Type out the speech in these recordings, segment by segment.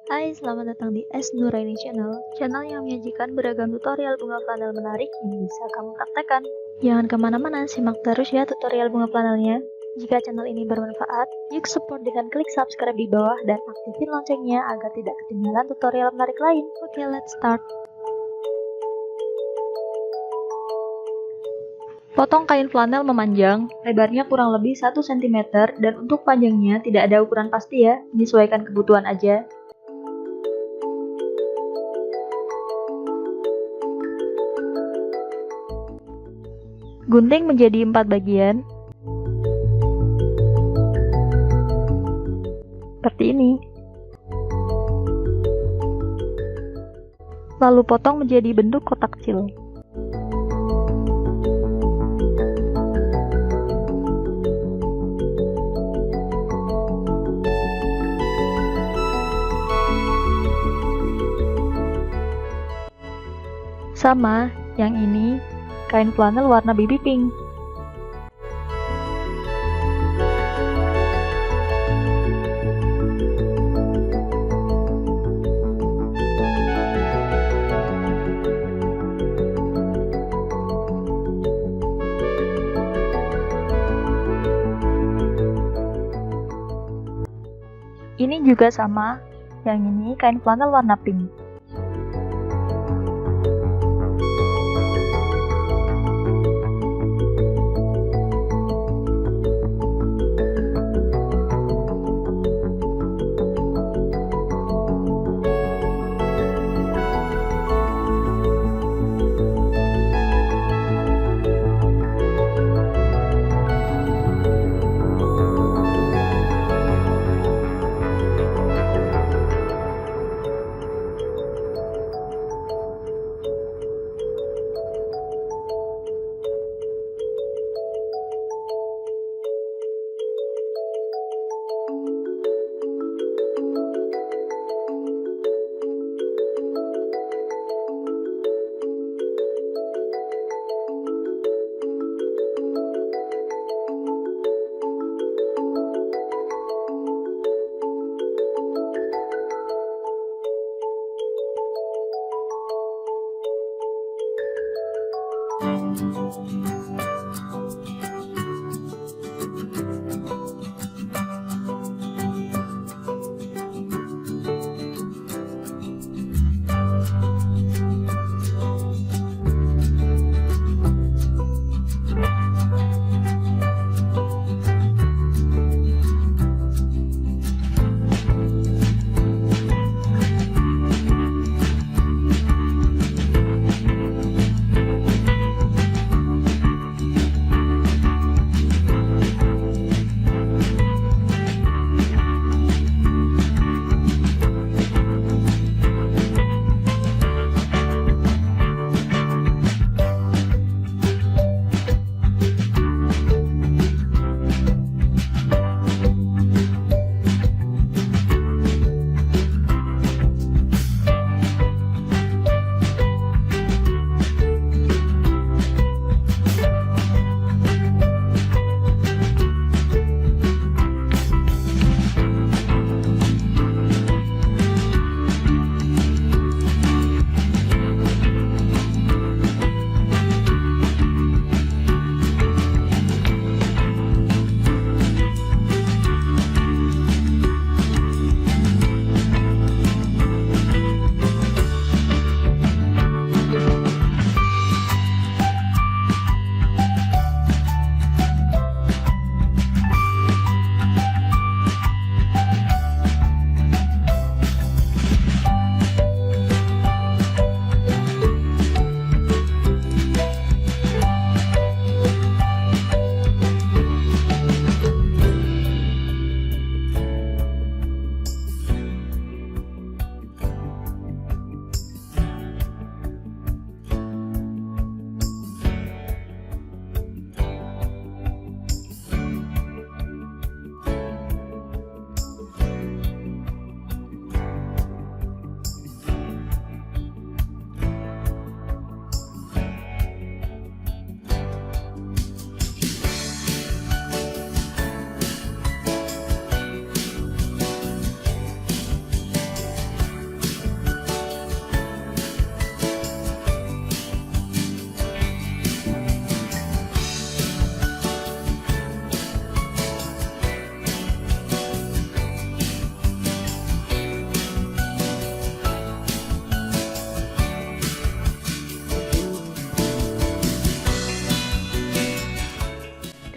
Hai, selamat datang di S Nuraini Channel, channel yang menyajikan beragam tutorial bunga flanel menarik yang bisa kamu praktekkan. Jangan kemana-mana, simak terus ya tutorial bunga flanelnya. Jika channel ini bermanfaat, yuk support dengan klik subscribe di bawah dan aktifin loncengnya agar tidak ketinggalan tutorial menarik lain. Oke, let's start. Potong kain flanel memanjang, lebarnya kurang lebih 1 cm dan untuk panjangnya tidak ada ukuran pasti ya, menyesuaikan kebutuhan aja. Gunting menjadi 4 bagian, seperti ini. Lalu potong menjadi bentuk kotak kecil. Sama, yang ini kain flanel warna baby pink. Ini juga sama, yang ini kain flanel warna pink.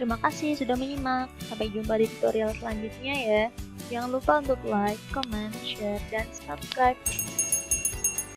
Terima kasih sudah menyimak. Sampai jumpa di tutorial selanjutnya ya. Jangan lupa untuk like, comment, share, dan subscribe.